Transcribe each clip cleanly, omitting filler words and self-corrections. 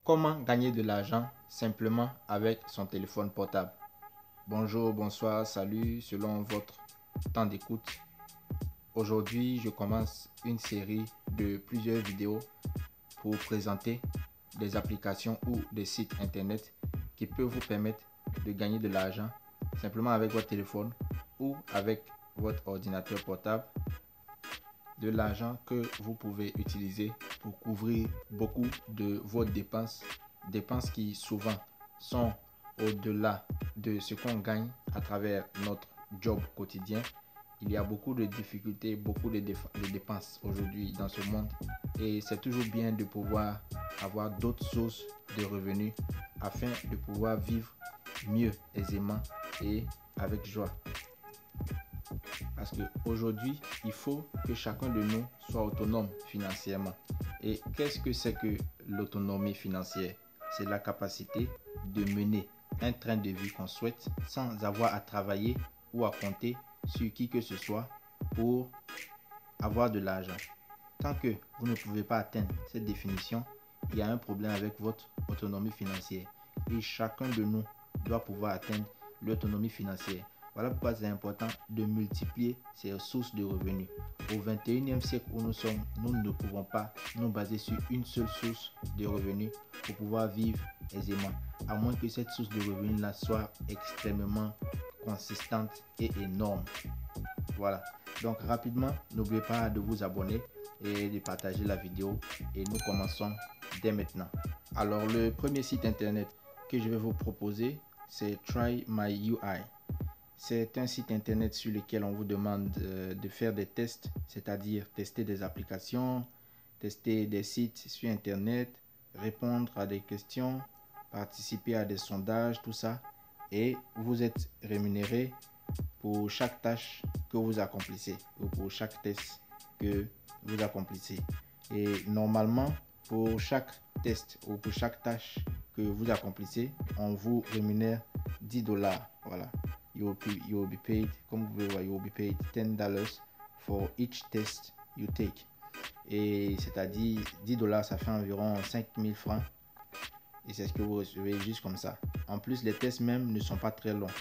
Comment gagner de l'argent simplement avec son téléphone portable? Bonjour, bonsoir, salut, selon votre temps d'écoute. Aujourd'hui, je commence une série de plusieurs vidéos pour présenter des applications ou des sites internet qui peuvent vous permettre de gagner de l'argent simplement avec votre téléphone ou avec votre ordinateur portable. De l'argent que vous pouvez utiliser pour couvrir beaucoup de vos dépenses qui souvent sont au-delà de ce qu'on gagne à travers notre job quotidien. Il y a beaucoup de difficultés, beaucoup de dépenses aujourd'hui dans ce monde et c'est toujours bien de pouvoir avoir d'autres sources de revenus afin de pouvoir vivre mieux, aisément et avec joie. Parce qu'aujourd'hui, il faut que chacun de nous soit autonome financièrement. Et qu'est-ce que c'est que l'autonomie financière? C'est la capacité de mener un train de vie qu'on souhaite sans avoir à travailler ou à compter sur qui que ce soit pour avoir de l'argent. Tant que vous ne pouvez pas atteindre cette définition, il y a un problème avec votre autonomie financière. Et chacun de nous doit pouvoir atteindre l'autonomie financière. Voilà pourquoi c'est important de multiplier ces sources de revenus. Au 21e siècle où nous sommes, nous ne pouvons pas nous baser sur une seule source de revenus pour pouvoir vivre aisément, à moins que cette source de revenus-là soit extrêmement consistante et énorme. Voilà. Donc rapidement, n'oubliez pas de vous abonner et de partager la vidéo et nous commençons dès maintenant. Alors le premier site internet que je vais vous proposer, c'est Try My UI. C'est un site internet sur lequel on vous demande de faire des tests, c'est-à-dire tester des applications, tester des sites sur internet, répondre à des questions, participer à des sondages, tout ça. Et vous êtes rémunéré pour chaque tâche que vous accomplissez ou pour chaque test que vous accomplissez. Et normalement, pour chaque test ou pour chaque tâche que vous accomplissez, on vous rémunère $10. Voilà. You will be paid, comme vous pouvez voir, you will be paid $10 for each test you take. Et c'est-à-dire $10, ça fait environ 5000 francs. Et c'est ce que vous recevez juste comme ça. En plus, les tests même ne sont pas très longs.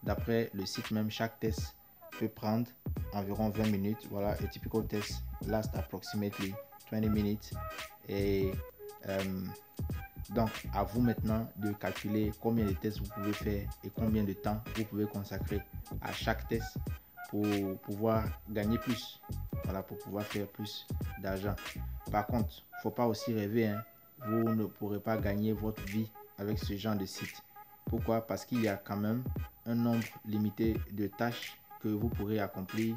D'après le site même, chaque test peut prendre environ 20 minutes. Voilà, a typical test lasts approximately 20 minutes. Et donc, à vous maintenant de calculer combien de tests vous pouvez faire et combien de temps vous pouvez consacrer à chaque test pour pouvoir gagner plus. Voilà, pour pouvoir faire plus d'argent. Par contre, il ne faut pas aussi rêver, hein. Vous ne pourrez pas gagner votre vie avec ce genre de site. Pourquoi? Parce qu'il y a quand même un nombre limité de tâches que vous pourrez accomplir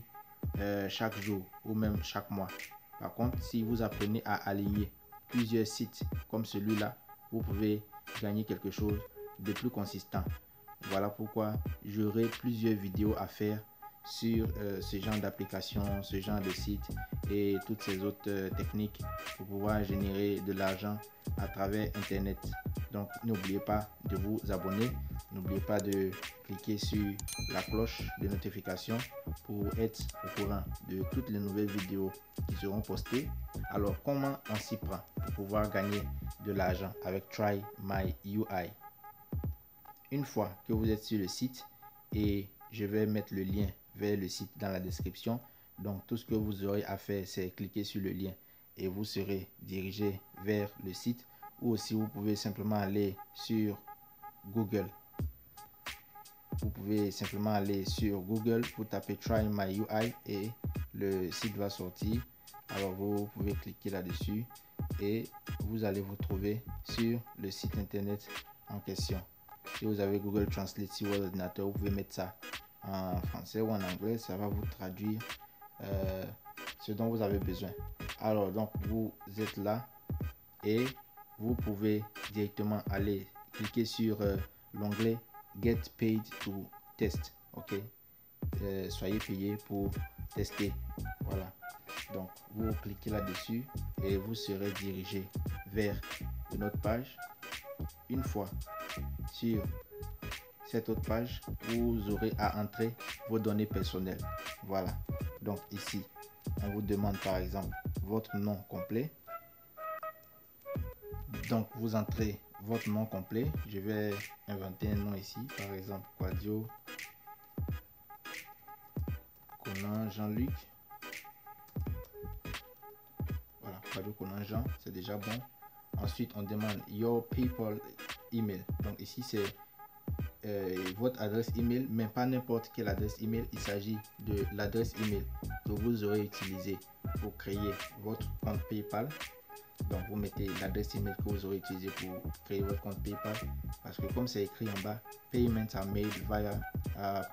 chaque jour ou même chaque mois. Par contre, si vous apprenez à aligner plusieurs sites comme celui-là, vous pouvez gagner quelque chose de plus consistant. Voilà pourquoi j'aurai plusieurs vidéos à faire sur ce genre d'application, ce genre de site et toutes ces autres techniques pour pouvoir générer de l'argent à travers Internet. Donc n'oubliez pas de vous abonner, n'oubliez pas de cliquer sur la cloche de notification pour être au courant de toutes les nouvelles vidéos qui seront postées. Alors comment on s'y prend pour pouvoir gagner de l'argent avec Try My UI? Une fois que vous êtes sur le site, et je vais mettre le lien vers le site dans la description, donc tout ce que vous aurez à faire, c'est cliquer sur le lien et vous serez dirigé vers le site, ou aussi vous pouvez simplement aller sur Google. Vous pouvez simplement aller sur Google pour taper Try My UI et le site va sortir. Alors vous pouvez cliquer là-dessus et vous allez vous trouver sur le site internet en question. Si vous avez Google Translate sur votre ordinateur, vous pouvez mettre ça en français ou en anglais, ça va vous traduire ce dont vous avez besoin. Alors donc vous êtes là et vous pouvez directement aller cliquer sur l'onglet Get Paid to Test. Ok, soyez payé pour tester. Voilà, donc vous cliquez là-dessus et vous serez dirigé vers une autre page. Une fois sur cette autre page, vous aurez à entrer vos données personnelles. Voilà, donc ici on vous demande par exemple votre nom complet, Donc vous entrez votre nom complet. Je vais inventer un nom ici, par exemple Quadio Conan Jean-Luc. Voilà, Quadio Conan Jean, c'est déjà bon. Ensuite on demande your PayPal email. Donc ici c'est votre adresse email, mais pas n'importe quelle adresse email. Il s'agit de l'adresse email que vous aurez utilisée pour créer votre compte PayPal. Donc vous mettez l'adresse email que vous aurez utilisé pour créer votre compte PayPal, parce que comme c'est écrit en bas, payments are made via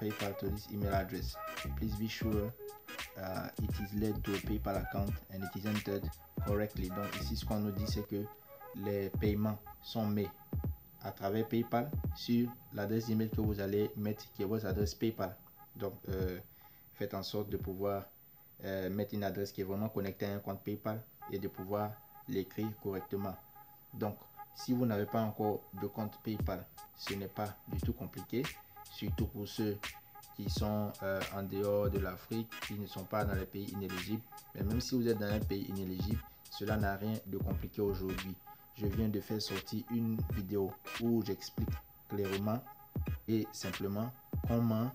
PayPal to this email address. Please be sure it is led to a PayPal account and it is entered correctly. Donc ici ce qu'on nous dit, c'est que les paiements sont faits à travers PayPal sur l'adresse email que vous allez mettre, qui est votre adresse PayPal. Donc faites en sorte de pouvoir mettre une adresse qui est vraiment connectée à un compte PayPal et de pouvoir l'écrire correctement. Donc si vous n'avez pas encore de compte PayPal, ce n'est pas du tout compliqué, surtout pour ceux qui sont en dehors de l'Afrique, qui ne sont pas dans les pays inéligibles. Mais même si vous êtes dans un pays inéligible, cela n'a rien de compliqué aujourd'hui. Je viens de faire sortir une vidéo où j'explique clairement et simplement comment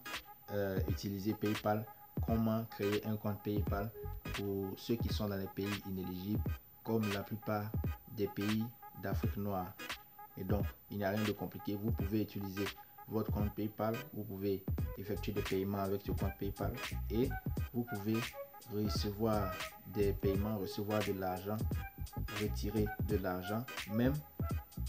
utiliser PayPal, comment créer un compte PayPal pour ceux qui sont dans les pays inéligibles, comme la plupart des pays d'Afrique noire. Et donc, il n'y a rien de compliqué. Vous pouvez utiliser votre compte PayPal, vous pouvez effectuer des paiements avec ce compte PayPal et vous pouvez recevoir des paiements, recevoir de l'argent, retirer de l'argent, même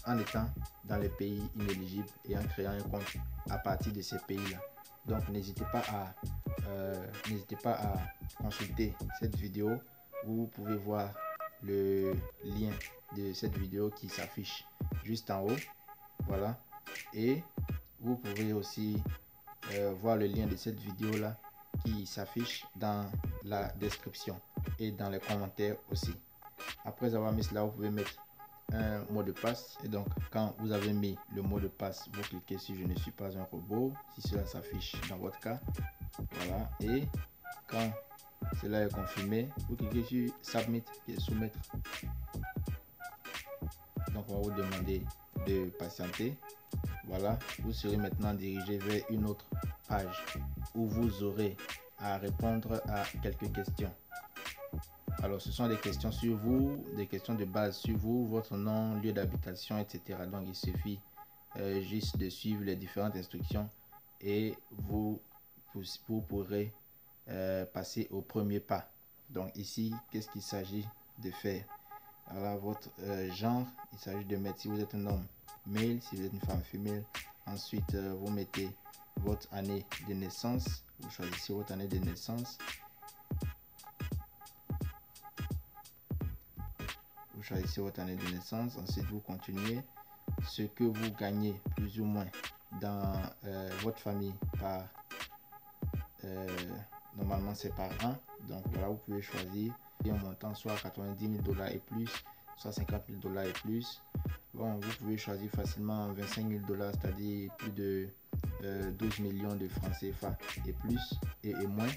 en étant dans les pays inéligibles et en créant un compte à partir de ces pays-là. Donc, n'hésitez pas à consulter cette vidéo. Vous pouvez voir le lien de cette vidéo qui s'affiche juste en haut. Voilà. Et vous pouvez aussi voir le lien de cette vidéo là qui s'affiche dans la description et dans les commentaires aussi. Après avoir mis cela, vous pouvez mettre un mot de passe, et donc quand vous avez mis le mot de passe, vous cliquez sur je ne suis pas un robot, si cela s'affiche dans votre cas. Voilà. Et quand cela est confirmé, vous cliquez sur submit, qui est soumettre. Donc on va vous demander de patienter. Voilà, vous serez maintenant dirigé vers une autre page où vous aurez à répondre à quelques questions. Alors ce sont des questions sur vous, des questions de base sur vous, votre nom, lieu d'habitation, etc. Donc il suffit juste de suivre les différentes instructions et vous pourrez passer au premier pas. Donc ici, qu'est-ce qu'il s'agit de faire? Alors votre genre, il s'agit de mettre si vous êtes un homme, male, si vous êtes une femme, femelle. Ensuite, vous mettez votre année de naissance. Vous choisissez votre année de naissance. Vous choisissez votre année de naissance. Ensuite, vous continuez. Ce que vous gagnez plus ou moins dans votre famille par... normalement, c'est par an. Donc, voilà, vous pouvez choisir un montant soit 90 000 $ et plus, soit 50 000 $ et plus. Bon, vous pouvez choisir facilement 25 000 $, c'est-à-dire plus de 12 millions de francs CFA et plus et moins.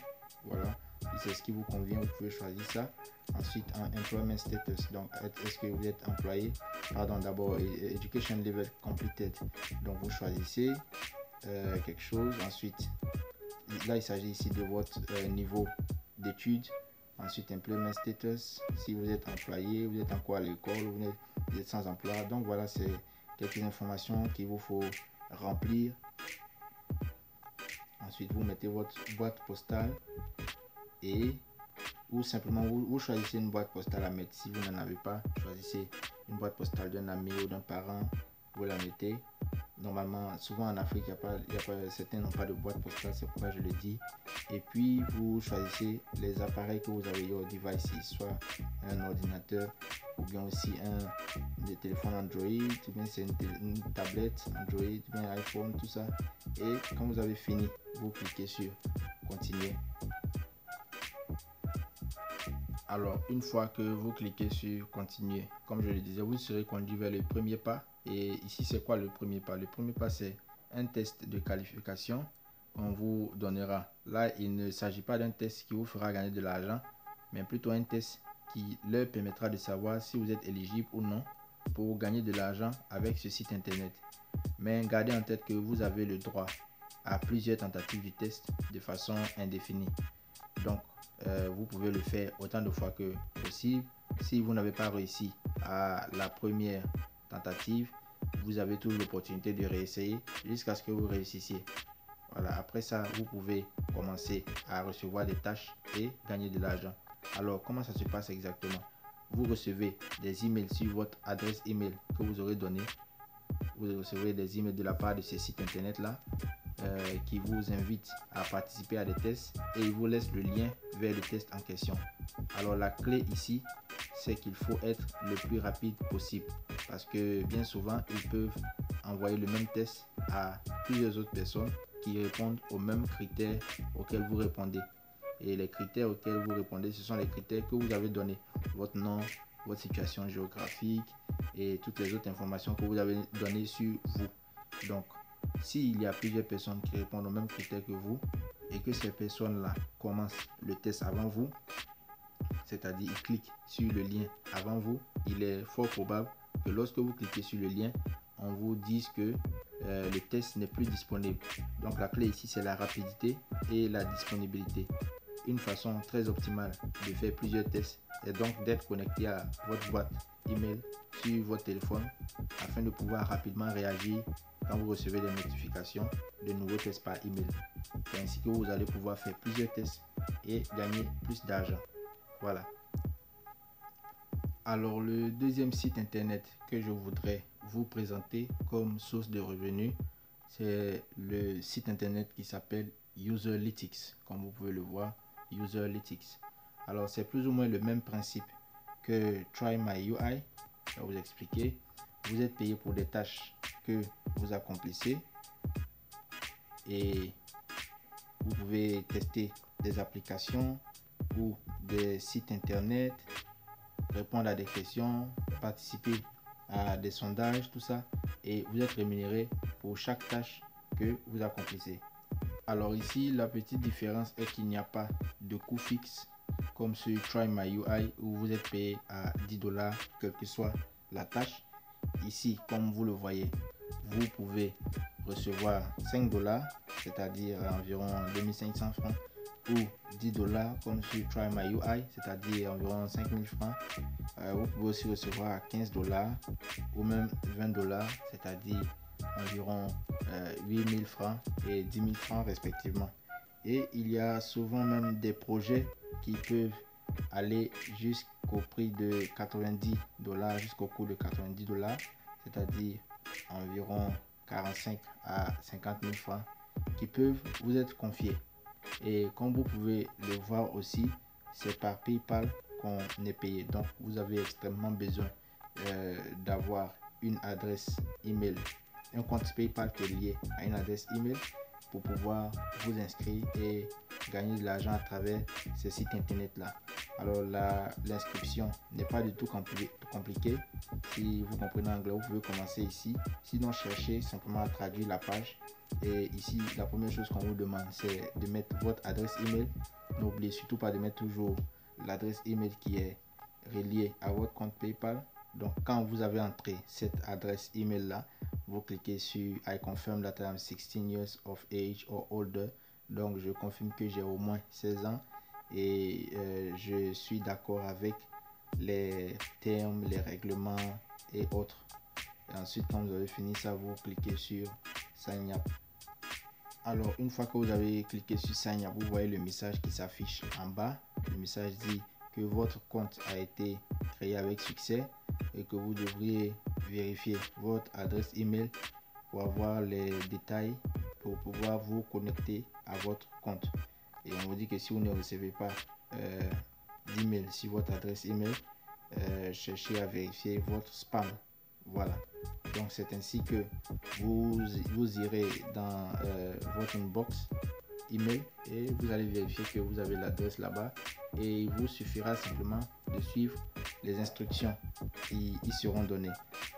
Voilà, si c'est ce qui vous convient, vous pouvez choisir ça. Ensuite, en employment status, donc est-ce que vous êtes employé? Pardon, d'abord education level completed. Donc vous choisissez quelque chose. Ensuite, là il s'agit ici de votre niveau d'études. Ensuite, employment status, si vous êtes employé, vous êtes encore à l'école, vous êtes sans emploi. Donc voilà, c'est quelques informations qu'il vous faut remplir. Ensuite, vous mettez votre boîte postale et ou simplement vous choisissez une boîte postale à mettre. Si vous n'en avez pas, choisissez une boîte postale d'un ami ou d'un parent, vous la mettez. Normalement, souvent en Afrique, certains n'ont pas de boîte postale, c'est pourquoi je le dis. Et puis, vous choisissez les appareils que vous avez, your devices, soit un ordinateur ou bien aussi des téléphones Android, ou bien c'est une tablette Android, ou bien iPhone, tout ça. Et quand vous avez fini, vous cliquez sur continuer. Alors, une fois que vous cliquez sur continuer, comme je le disais, vous serez conduit vers le premier pas. Et ici, c'est quoi le premier pas? Le premier pas, c'est un test de qualification qu'on vous donnera. Là, il ne s'agit pas d'un test qui vous fera gagner de l'argent, mais plutôt un test qui leur permettra de savoir si vous êtes éligible ou non pour gagner de l'argent avec ce site internet. Mais gardez en tête que vous avez le droit à plusieurs tentatives du test de façon indéfinie. Donc, vous pouvez le faire autant de fois que possible. Si vous n'avez pas réussi à la première tentative, vous avez toujours l'opportunité de réessayer jusqu'à ce que vous réussissiez. Voilà, après ça, vous pouvez commencer à recevoir des tâches et gagner de l'argent. Alors, comment ça se passe exactement? Vous recevez des emails sur votre adresse email que vous aurez donnée. Vous recevrez des emails de la part de ces sites internet là qui vous invitent à participer à des tests et ils vous laissent le lien vers le test en question. Alors la clé ici, c'est qu'il faut être le plus rapide possible parce que bien souvent, ils peuvent envoyer le même test à plusieurs autres personnes qui répondent aux mêmes critères auxquels vous répondez. Et les critères auxquels vous répondez, ce sont les critères que vous avez donnés. Votre nom, votre situation géographique et toutes les autres informations que vous avez données sur vous. Donc, s'il y a plusieurs personnes qui répondent aux mêmes critères que vous et que ces personnes-là commencent le test avant vous, c'est-à-dire ils cliquent sur le lien avant vous, il est fort probable que lorsque vous cliquez sur le lien, on vous dise que le test n'est plus disponible. Donc la clé ici, c'est la rapidité et la disponibilité. Une façon très optimale de faire plusieurs tests est donc d'être connecté à votre boîte email sur votre téléphone afin de pouvoir rapidement réagir quand vous recevez des notifications de nouveaux tests par email. C'est ainsi que vous allez pouvoir faire plusieurs tests et gagner plus d'argent. Voilà. Alors le deuxième site internet que je voudrais vous présenter comme source de revenus, c'est le site internet qui s'appelle Userlytics, comme vous pouvez le voir, Userlytics. Alors c'est plus ou moins le même principe que Try My UI. Je vais vous expliquer. Vous êtes payé pour des tâches que vous accomplissez et vous pouvez tester des applications ou des sites internet, répondre à des questions, participer à des sondages, tout ça, et vous êtes rémunéré pour chaque tâche que vous accomplissez. Alors ici, la petite différence est qu'il n'y a pas de coût fixe comme sur Try My UI où vous êtes payé à 10 $, quelle que soit la tâche. Ici, comme vous le voyez, vous pouvez recevoir 5 $, c'est-à-dire environ 2500 francs, ou 10 $ comme sur Try My UI, c'est-à-dire environ 5000 francs. Vous pouvez aussi recevoir 15 $ ou même 20 $, c'est-à-dire environ 8000 francs et 10 000 francs respectivement. Et il y a souvent même des projets qui peuvent aller jusqu'au prix de 90 $, jusqu'au coût de 90 $, c'est-à-dire environ 45 à 50 000 francs qui peuvent vous être confiés. Et comme vous pouvez le voir aussi, c'est par PayPal qu'on est payé. Donc vous avez extrêmement besoin d'avoir une adresse email, un compte PayPal qui est lié à une adresse email pour pouvoir vous inscrire et gagner de l'argent à travers ces sites internet là. Alors l'inscription n'est pas du tout compliquée. Si vous comprenez anglais, vous pouvez commencer ici. Sinon, cherchez simplement à traduire la page. Et ici, la première chose qu'on vous demande, c'est de mettre votre adresse email. N'oubliez surtout pas de mettre toujours l'adresse email qui est reliée à votre compte PayPal. Donc, quand vous avez entré cette adresse email là, vous cliquez sur I confirm that I am 16 years of age or older. Donc, je confirme que j'ai au moins 16 ans et je suis d'accord avec les termes, les règlements et autres. Et ensuite, quand vous avez fini ça, vous cliquez sur Sign Up. Alors, une fois que vous avez cliqué sur Sign Up, vous voyez le message qui s'affiche en bas. Le message dit que votre compte a été créé avec succès et que vous devriez vérifier votre adresse email pour avoir les détails pour pouvoir vous connecter à votre compte. Et on vous dit que si vous ne recevez pas d'email sur votre adresse email, cherchez à vérifier votre spam. Voilà. Donc c'est ainsi que vous irez dans votre inbox email et vous allez vérifier que vous avez l'adresse là-bas et il vous suffira simplement de suivre les instructions qui y seront données.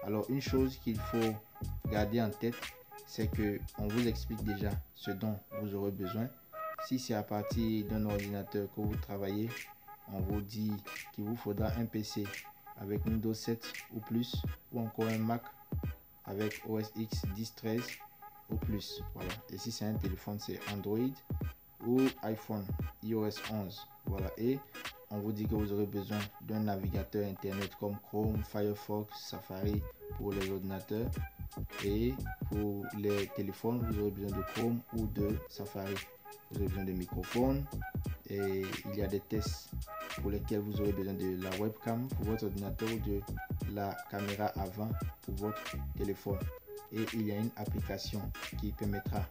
Alors une chose qu'il faut garder en tête, c'est que on vous explique déjà ce dont vous aurez besoin. Si c'est à partir d'un ordinateur que vous travaillez, on vous dit qu'il vous faudra un PC avec Windows 7 ou plus, ou encore un Mac avec OS X 10.13 ou plus. Voilà. Et si c'est un téléphone, c'est Android ou iPhone iOS 11. Voilà. Et on vous dit que vous aurez besoin d'un navigateur internet comme Chrome, Firefox, Safari pour les ordinateurs. Et pour les téléphones, vous aurez besoin de Chrome ou de Safari. Vous aurez besoin de microphone. Et il y a des tests pour lesquels vous aurez besoin de la webcam pour votre ordinateur ou de la caméra avant pour votre téléphone. Et il y a une application qui permettra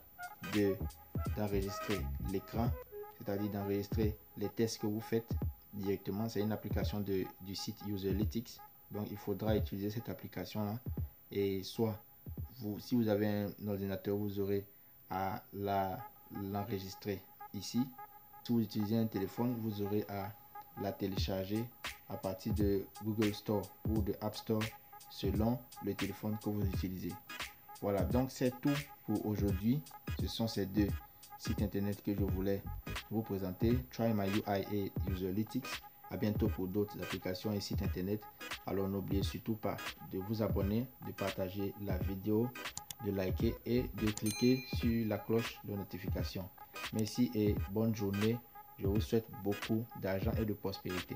d'enregistrer l'écran, c'est-à-dire d'enregistrer les tests que vous faites directement. C'est une application du site Userlytics. Donc il faudra utiliser cette application là. Et soit si vous avez un ordinateur, vous aurez à l'enregistrer ici. Si vous utilisez un téléphone, vous aurez à la télécharger à partir de Google Store ou de App Store selon le téléphone que vous utilisez. Voilà, donc c'est tout pour aujourd'hui. Ce sont ces deux sites internet que je voulais vous présenter, Try My UI et Userlytics. À bientôt pour d'autres applications et sites internet. Alors n'oubliez surtout pas de vous abonner, de partager la vidéo, de liker et de cliquer sur la cloche de notification. Merci et bonne journée. Je vous souhaite beaucoup d'argent et de prospérité.